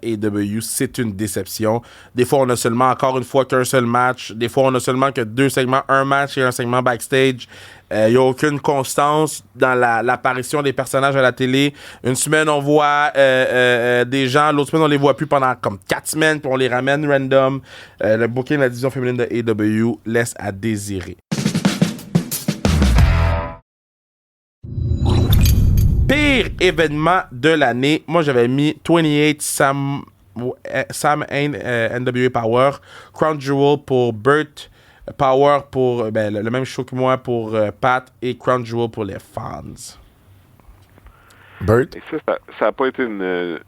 AEW, c'est une déception. Des fois, on a seulement, encore une fois, qu'un seul match. Des fois, on a seulement que deux segments, un match et un segment backstage. Il n'y a aucune constance dans l'apparition des personnages à la télé. Une semaine, on voit des gens. L'autre semaine, on les voit plus pendant comme 4 semaines, puis on les ramène random. Le booking de la division féminine de AEW laisse à désirer. Pire événement de l'année. Moi, j'avais mis 28 Sam Hain, NWA Power, Crown Jewel pour Burt, Power pour le même show que moi pour Pat et Crown Jewel pour les fans. Burt? Et ça n'a pas été une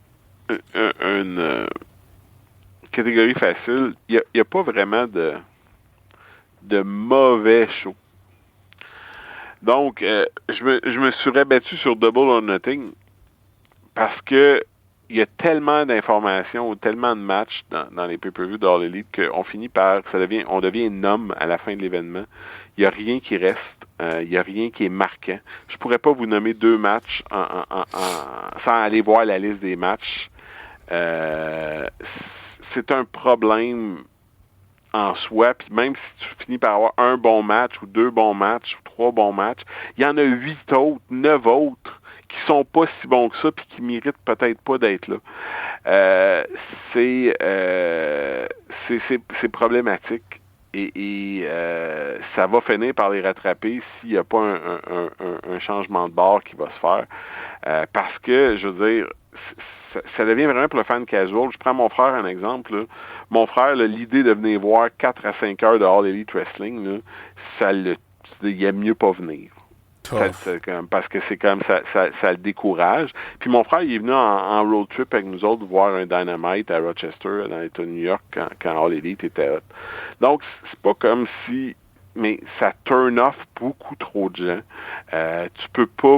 catégorie facile, il n'y a pas vraiment de mauvais show. Donc, je me suis rabattu sur Double or Nothing parce que il y a tellement d'informations, tellement de matchs dans les pay-per-views de All Elite qu'on finit par, on devient un homme à la fin de l'événement. Il n'y a rien qui reste, il n'y a rien qui est marquant. Je pourrais pas vous nommer 2 matchs sans aller voir la liste des matchs. C'est un problème en soi, puis même si tu finis par avoir un bon match, ou 2 bons matchs, ou 3 bons matchs, il y en a 8 autres, 9 autres, qui sont pas si bons que ça, puis qui méritent peut-être pas d'être là. C'est problématique, et ça va finir par les rattraper s'il n'y a pas un changement de bord qui va se faire. Parce que, je veux dire, ça devient vraiment pour le fan casual. Je prends mon frère un exemple. Là. Mon frère, là, l'idée de venir voir 4 à 5 heures de All Elite Wrestling, là, il aime mieux pas venir. Parce que c'est comme ça le décourage. Puis mon frère, il est venu en road trip avec nous autres voir un Dynamite à Rochester, dans l'État de New York, quand All Elite était hot. Donc, c'est pas comme si... Mais ça turn off beaucoup trop de gens. Tu peux pas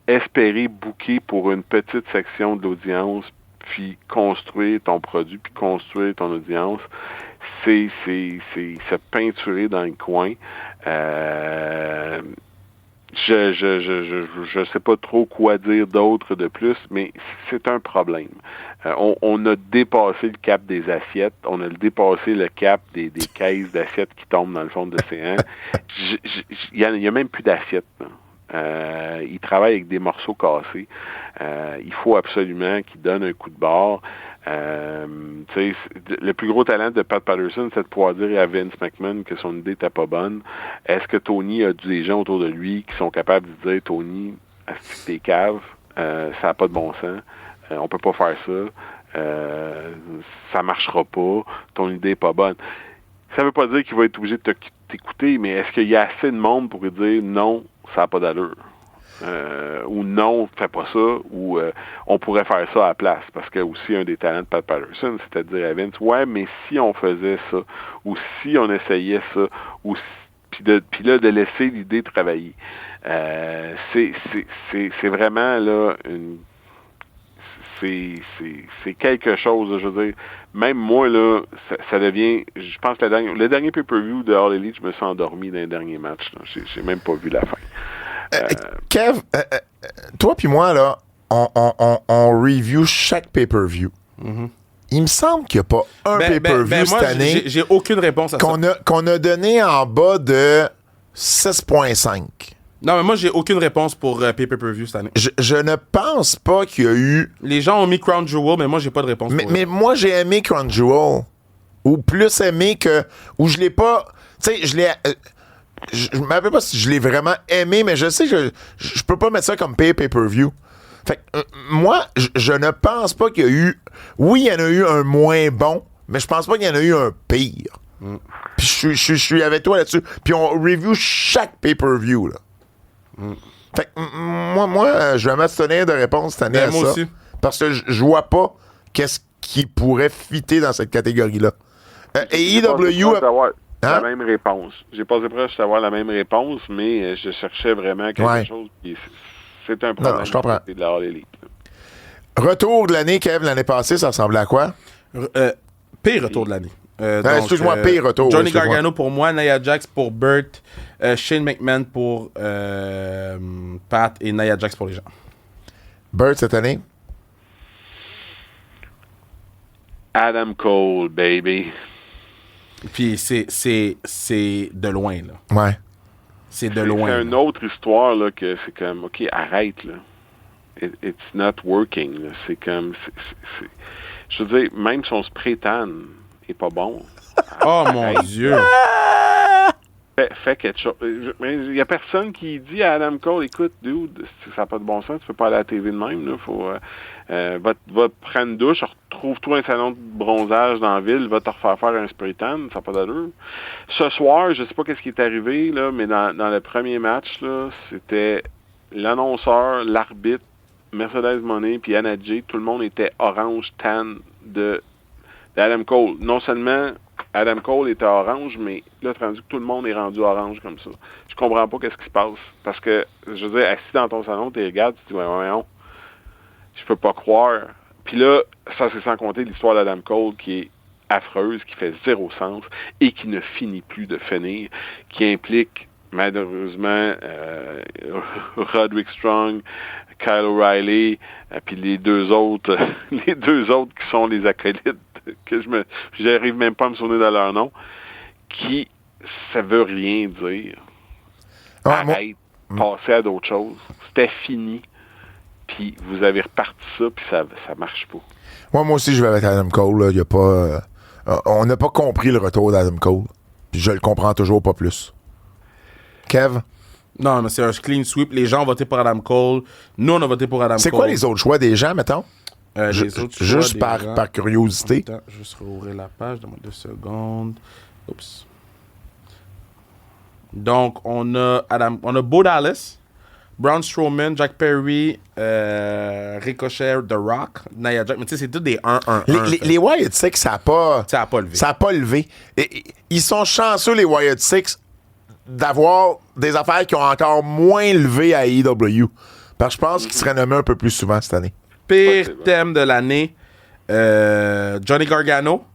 espérer booker pour une petite section de l'audience, puis construire ton produit, puis construire ton audience. C'est se peinturer dans le coin. Je sais pas trop quoi dire d'autre de plus, mais c'est un problème. On a dépassé le cap des assiettes, on a dépassé le cap des caisses d'assiettes qui tombent dans le fond de l'océan. Il y a même plus d'assiettes. Il travaille avec des morceaux cassés. Il faut absolument qu'il donne un coup de barre. Le plus gros talent de Pat Patterson, c'est de pouvoir dire à Vince McMahon que son idée n'était pas bonne. Est-ce que Tony a des gens autour de lui qui sont capables de dire, Tony, est-ce que t'es cave, ça n'a pas de bon sens, on peut pas faire ça, ça marchera pas, ton idée n'est pas bonne. Ça veut pas dire qu'il va être obligé de t'écouter, mais est-ce qu'il y a assez de monde pour lui dire non, ça n'a pas d'allure? Ou non, fais pas ça, ou on pourrait faire ça à la place. Parce que aussi, un des talents de Pat Patterson, c'était de dire à Vince, ouais, mais si on faisait ça, ou si on essayait ça, ou puis là, de laisser l'idée travailler. C'est vraiment là c'est quelque chose, je veux dire. Même moi, là, ça devient... Je pense que le dernier pay-per-view de All Elite, je me suis endormi dans les derniers matchs. J'ai même pas vu la fin. Kev, toi puis moi, là, on review chaque pay-per-view. Mm-hmm. Il me semble qu'il n'y a pas un pay-per-view cette année j'ai aucune réponse à ça. Qu'on a donné en bas de 6.5. Non, mais moi, j'ai aucune réponse pour pay-per-view cette année. Je ne pense pas qu'il y a eu... Les gens ont mis Crown Jewel, mais moi, j'ai pas de réponse mais moi, j'ai aimé Crown Jewel. Ou plus aimé que... Ou je l'ai pas... Tu sais, je l'ai... je me rappelle pas si je l'ai vraiment aimé, mais je sais que je peux pas mettre ça comme pay-per-view. Fait que, moi, je ne pense pas qu'il y a eu... Oui, il y en a eu un moins bon, mais je pense pas qu'il y en a eu un pire. Mm. Puis je suis avec toi là-dessus. Puis on review chaque pay-per-view, là. Mm. Fait que moi, je vais m'abstenir de réponse cette année à moi ça. Aussi. Parce que je vois pas qu'est-ce qui pourrait fitter dans cette catégorie-là. Et EW... La même réponse. J'ai passé proche d'avoir la même réponse, mais je cherchais vraiment quelque chose. Puis c'est un problème. Non, je comprends. De la All Elite. Retour de l'année, Kev, l'année passée, ça ressemblait à quoi? Pire retour de l'année. Excuse-moi, pire retour. Johnny Gargano pour moi, Nia Jax pour Burt, Shane McMahon pour Pat et Nia Jax pour les gens. Burt cette année? Adam Cole, baby. Puis c'est de loin, là. Ouais. C'est de loin. C'est une autre histoire, là, que c'est comme, OK, arrête, là. It's not working, là. C'est comme... Je veux dire, même son spray tan est pas bon. Oh, mon Dieu! Fais quelque chose. Il y a personne qui dit à Adam Cole, écoute, dude, ça n'a pas de bon sens, tu peux pas aller à la TV de même, là. Faut... va prendre une douche, retrouve-toi un salon de bronzage dans la ville, va te refaire faire un spray tan, ça n'a pas d'allure. Ce soir, je sais pas qu'est-ce qui est arrivé, là, mais dans le premier match, là, c'était l'annonceur, l'arbitre, Mercedes Moné puis Anna Jay, tout le monde était orange tan de Adam Cole. Non seulement Adam Cole était orange, mais là, rendu que tout le monde est rendu orange comme ça. Je comprends pas qu'est-ce qui se passe. Parce que, je veux dire, assis dans ton salon, tu regardes, tu te dis, non, je peux pas croire. Puis là, ça, c'est sans compter l'histoire d'Adam Cole qui est affreuse, qui fait zéro sens et qui ne finit plus de finir, qui implique, malheureusement, Roderick Strong, Kyle O'Reilly, puis les deux autres qui sont les acolytes, que j'arrive même pas à me souvenir de leur nom, qui, ça veut rien dire. Arrête, passez à d'autres choses. C'était fini, puis vous avez reparti ça, puis ça marche pas. Moi aussi, je vais avec Adam Cole. Là. Y a pas, on n'a pas compris le retour d'Adam Cole. Puis je le comprends toujours pas plus. Kev? Non, mais c'est un clean sweep. Les gens ont voté pour Adam Cole. Nous, on a voté pour Adam Cole. C'est quoi les autres choix des gens, mettons? Juste par curiosité. Attends, juste rouvrir la page. Donne-moi 2 secondes. Oups. Donc, on a Bo Dallas, Braun Strowman, Jack Perry, Ricochet, The Rock, Nia Jax. Mais tu sais, c'est tous des 1-1-1. Les Wyatt Six, ça n'a pas... Ça n'a pas levé. Ça n'a pas levé. Ils sont chanceux, les Wyatt Six, d'avoir des affaires qui ont encore moins levé à AEW. Parce que je pense qu'ils seraient nommés un peu plus souvent cette année. Pire thème de l'année, Johnny Gargano.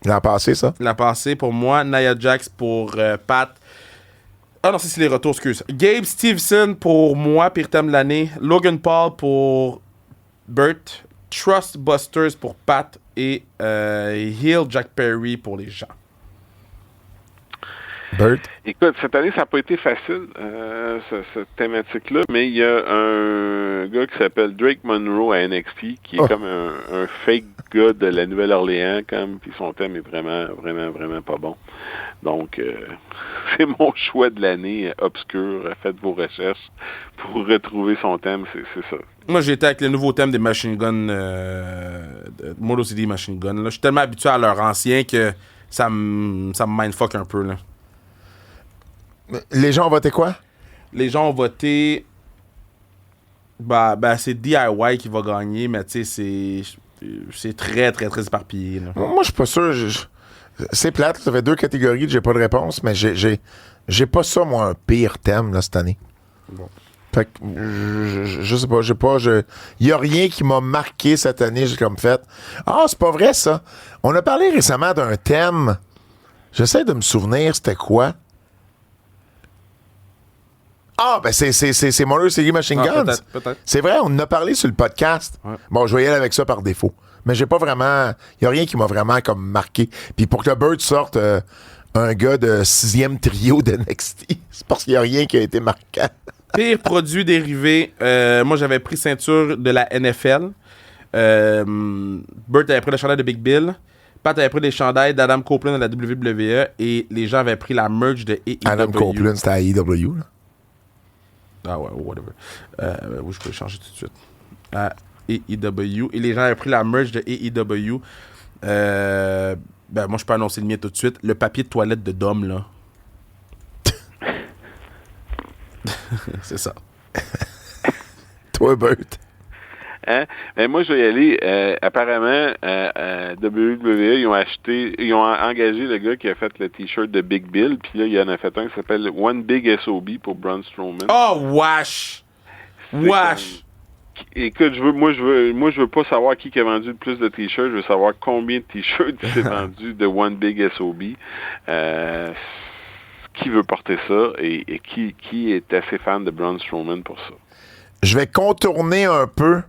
L'an passé, ça? L'an passé pour moi, Nia Jax pour Pat. Ah non, c'est les retours, excuse. Gabe Stevenson pour moi, pire thème de l'année. Logan Paul pour Burt. Trust Busters pour Pat. Et Heel Jack Perry pour les gens. Burt? Écoute, cette année, ça n'a pas été facile, cette thématique-là, mais il y a un gars qui s'appelle Drake Monroe à NXT, qui est comme un fake gars de la Nouvelle-Orléans, puis son thème est vraiment, vraiment, vraiment pas bon. Donc, c'est mon choix de l'année obscur. Faites vos recherches pour retrouver son thème, c'est ça. Moi, j'ai été avec le nouveau thème des Machine Gun, Motor City Machine Gun. Là. Je suis tellement habitué à leur ancien que ça me mindfuck un peu, là. Les gens ont voté quoi? Les gens ont voté. C'est DIY qui va gagner, mais tu sais, c'est très, très, très éparpillé. Là. Moi, je suis pas sûr. C'est plate, ça fait 2 catégories que j'ai pas de réponse, mais j'ai pas ça, moi, un pire thème là, cette année. Bon. Fait que je sais pas, y a rien qui m'a marqué cette année, j'ai comme fait. Ah, c'est pas vrai ça. On a parlé récemment d'un thème. J'essaie de me souvenir, c'était quoi? Ah, ben c'est Motor City Machine Guns. Peut-être. C'est vrai, on en a parlé sur le podcast. Ouais. Bon, je vais y aller avec ça par défaut. Mais j'ai pas vraiment... Il y a rien qui m'a vraiment comme marqué. Puis pour que le Bird sorte un gars de 6e trio de NXT, c'est parce qu'il y a rien qui a été marquant. Pire produit dérivé, moi j'avais pris ceinture de la NFL. Burt avait pris le chandail de Big Bill. Pat avait pris les chandails d'Adam Copeland de la WWE. Et les gens avaient pris la merch de AEW. Adam Copeland, c'était à AEW, là. Ah ouais, whatever. Oui, je peux changer tout de suite. À AEW. Et les gens avaient pris la merch de AEW. Moi, je peux annoncer le mien tout de suite. Le papier de toilette de Dom, là. C'est ça. Toi, Burt. Hein? Ben moi, je vais y aller. Apparemment, WWE, ils ont engagé le gars qui a fait le T-shirt de Big Bill, puis là, il y en a fait un qui s'appelle One Big SOB pour Braun Strowman. Oh, wesh! Wesh! Écoute, moi, je veux pas savoir qui a vendu le plus de T-shirts, je veux savoir combien de T-shirts s'est vendu de One Big SOB. Qui veut porter ça et qui est assez fan de Braun Strowman pour ça? Je vais contourner un peu,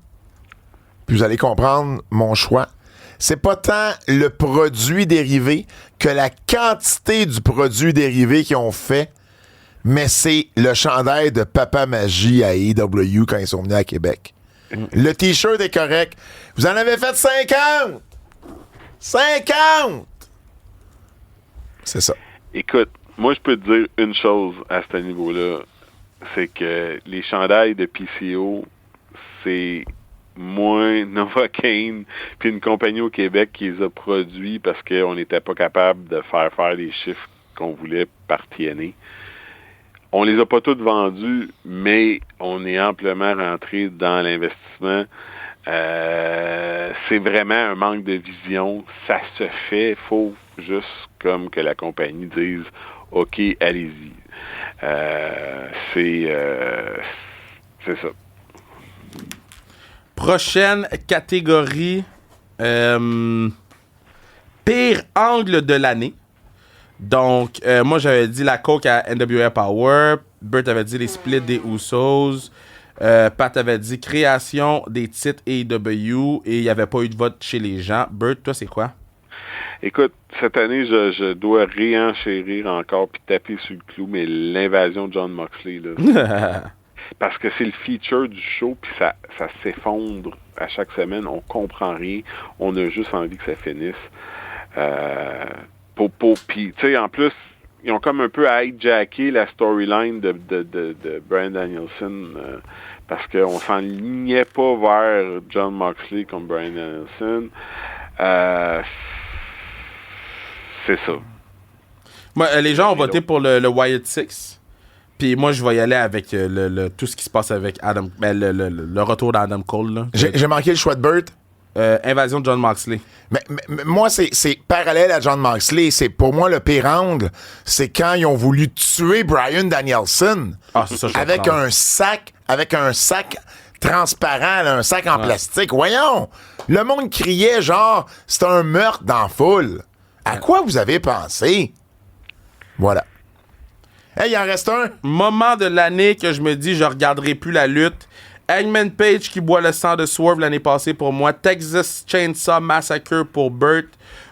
puis vous allez comprendre mon choix. C'est pas tant le produit dérivé que la quantité du produit dérivé qu'ils ont fait, mais c'est le chandail de Papa Magie à AEW quand ils sont venus à Québec. Le T-shirt est correct. Vous en avez fait 50! 50! C'est ça. Écoute, moi, je peux te dire une chose à ce niveau-là, c'est que les chandails de PCO, c'est moins Novocaine puis une compagnie au Québec qui les a produits parce qu'on n'était pas capable de faire les chiffres qu'on voulait par TNA. On les a pas toutes vendus, mais on est amplement rentré dans l'investissement. c'est vraiment un manque de vision. Ça se fait. Faut juste comme que la compagnie dise « OK, allez-y ». C'est ça. Prochaine catégorie. Pire angle de l'année. Donc, moi, j'avais dit la coke à NWA Power. Bert avait dit les splits des Usos. Pat avait dit création des titres AEW. Et il n'y avait pas eu de vote chez les gens. Bert, toi, c'est quoi? Écoute, cette année, je dois réenchérir encore puis taper sur le clou, mais l'invasion de John Moxley, là. Parce que c'est le feature du show, puis ça s'effondre à chaque semaine. On comprend rien. On a juste envie que ça finisse. Puis, tu sais, en plus, ils ont comme un peu hijacké la storyline de Bryan Danielson parce qu'on s'enlignait pas vers John Moxley comme Bryan Danielson. C'est ça. Moi, les gens ont voté pour le Wyatt Six. Puis moi, je vais y aller avec tout ce qui se passe avec Adam, le retour d'Adam Cole. Là. J'ai manqué le choix de Bert. Invasion de John Moxley. Mais moi, c'est parallèle à John Moxley. C'est pour moi le pire angle, c'est quand ils ont voulu tuer Bryan Danielson C'est ça, avec un sac transparent, là, un sac en plastique. Voyons, le monde criait genre c'est un meurtre dans la foule. À quoi vous avez pensé? Voilà. Hey, il en reste un. Moment de l'année que je me dis je regarderai plus la lutte. Hangman Page qui boit le sang de Swerve l'année passée pour moi. Texas Chainsaw Massacre pour Bert.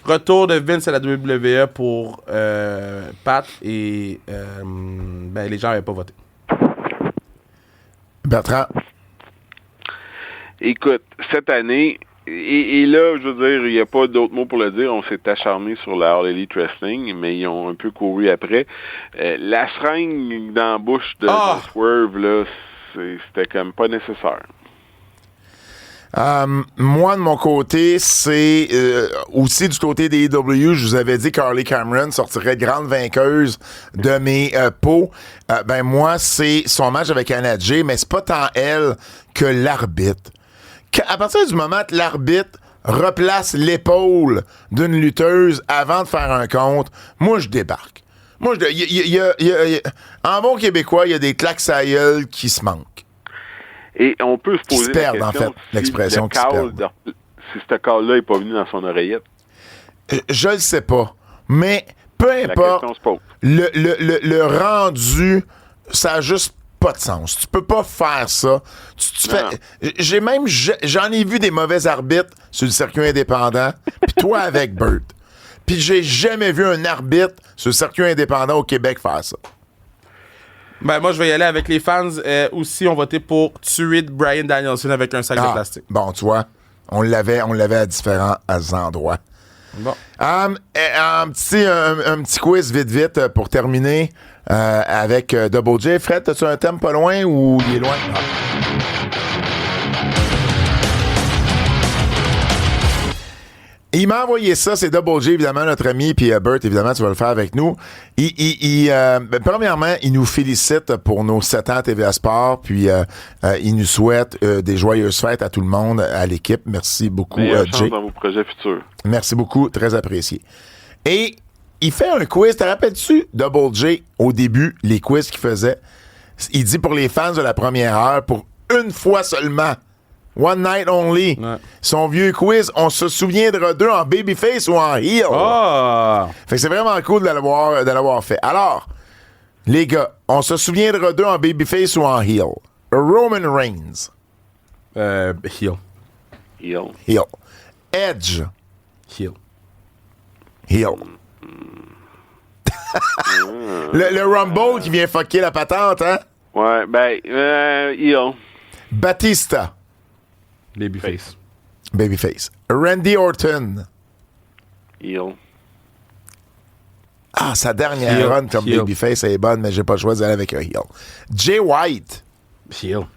Retour de Vince à la WWE pour Pat. Et les gens n'avaient pas voté. Bertrand. Écoute, cette année, et là, je veux dire, il n'y a pas d'autre mot pour le dire, on s'est acharné sur la All Elite Wrestling, mais ils ont un peu couru après. La seringue dans la bouche de Swerve, là, c'était comme pas nécessaire. Moi, de mon côté, c'est aussi du côté des AEW, je vous avais dit que Carly Cameron sortirait grande vainqueuse de mes pots. Moi, c'est son match avec Anna Jay, mais c'est pas tant elle que l'arbitre. À partir du moment que l'arbitre replace l'épaule d'une lutteuse avant de faire un compte, moi, je débarque. Moi, en bon québécois, il y a des claques à la gueule qui se manquent. Et on peut se poser qui se perdent, la question en fait, l'expression qui se perd. Si ce cas-là n'est pas venu dans son oreillette. Je le sais pas. Mais peu importe, le rendu, ça a juste pas de sens. Tu peux pas faire ça. J'en ai vu des mauvais arbitres sur le circuit indépendant, puis toi avec Bert. Puis j'ai jamais vu un arbitre sur le circuit indépendant au Québec faire ça. Moi, je vais y aller avec les fans. Aussi, ont voté pour tuer Bryan Danielson avec un sac de plastique. Bon, tu vois, on l'avait à différents endroits. Bon. Un petit quiz vite pour terminer avec Double J. Fred, as-tu un thème pas loin ou il est loin? Il m'a envoyé ça, c'est Double J, évidemment, notre ami, puis Bert, évidemment, tu vas le faire avec nous. Premièrement, il nous félicite pour nos 7 ans à TVA Sport, puis il nous souhaite des joyeuses fêtes à tout le monde, à l'équipe. Merci beaucoup, Jay. Dans vos projets futurs. Merci beaucoup, très apprécié. Et il fait un quiz, te rappelles-tu, Double J, au début, les quiz qu'il faisait? Il dit pour les fans de la première heure, pour une fois seulement, One Night Only. Ouais. Son vieux quiz, on se souviendra d'eux en babyface ou en heel. Fait que c'est vraiment cool de l'avoir fait. Alors, les gars, on se souviendra d'eux en babyface ou en heel. Roman Reigns. Heel. Heel. Edge. Heel. le Rumble qui vient fucker la patente, hein? Ouais, heel. Batista. Babyface. Randy Orton. Heel. Sa dernière run comme babyface, elle est bonne, mais j'ai pas le choix d'aller avec un heel. Jay White. Heel.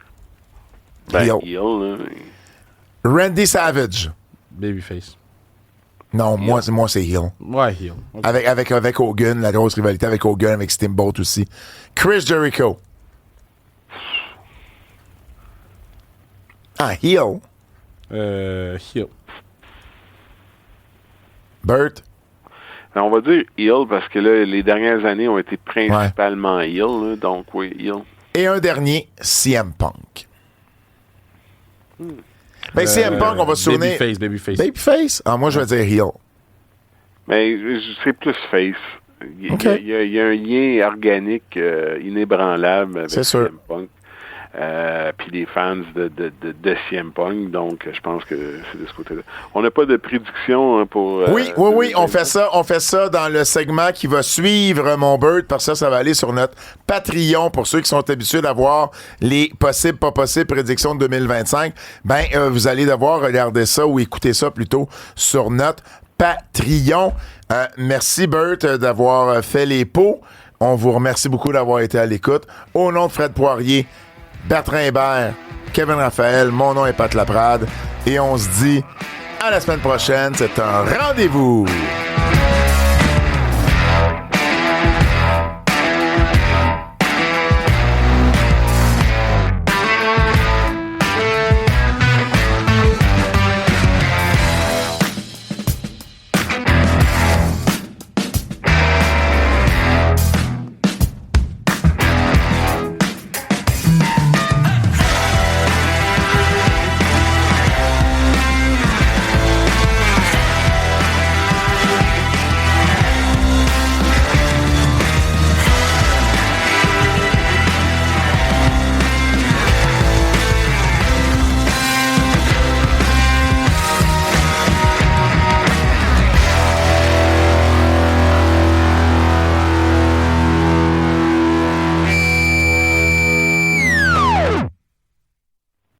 Heel. Randy Savage. Babyface. Non, moi c'est heel. Ouais, heel. Okay. Avec Hogan, la grosse rivalité avec Hogan, avec Steamboat aussi. Chris Jericho. Heel. Hill. Bert? On va dire Hill, parce que là, les dernières années ont été principalement Hill, là, donc oui, Hill. Et un dernier, CM Punk. Ben, CM Punk, on va se souvenir... Babyface. Babyface? Ah, moi, je vais dire Hill. Mais c'est plus face. Il y a un lien organique inébranlable avec CM Punk. Puis les fans de CM Punk, donc je pense que c'est de ce côté-là. On n'a pas de prédiction pour... Oui, on fait ça dans le segment qui va suivre, mon Bert, parce que ça va aller sur notre Patreon, pour ceux qui sont habitués d'avoir les possibles, pas possibles prédictions de 2025. Ben, vous allez devoir regarder ça ou écouter ça plutôt sur notre Patreon. Merci, Bert, d'avoir fait les pots. On vous remercie beaucoup d'avoir été à l'écoute. Au nom de Fred Poirier, Bertrand Hébert, Kevin Raphaël, mon nom est Pat Laprade et on se dit à la semaine prochaine. C'est un rendez-vous.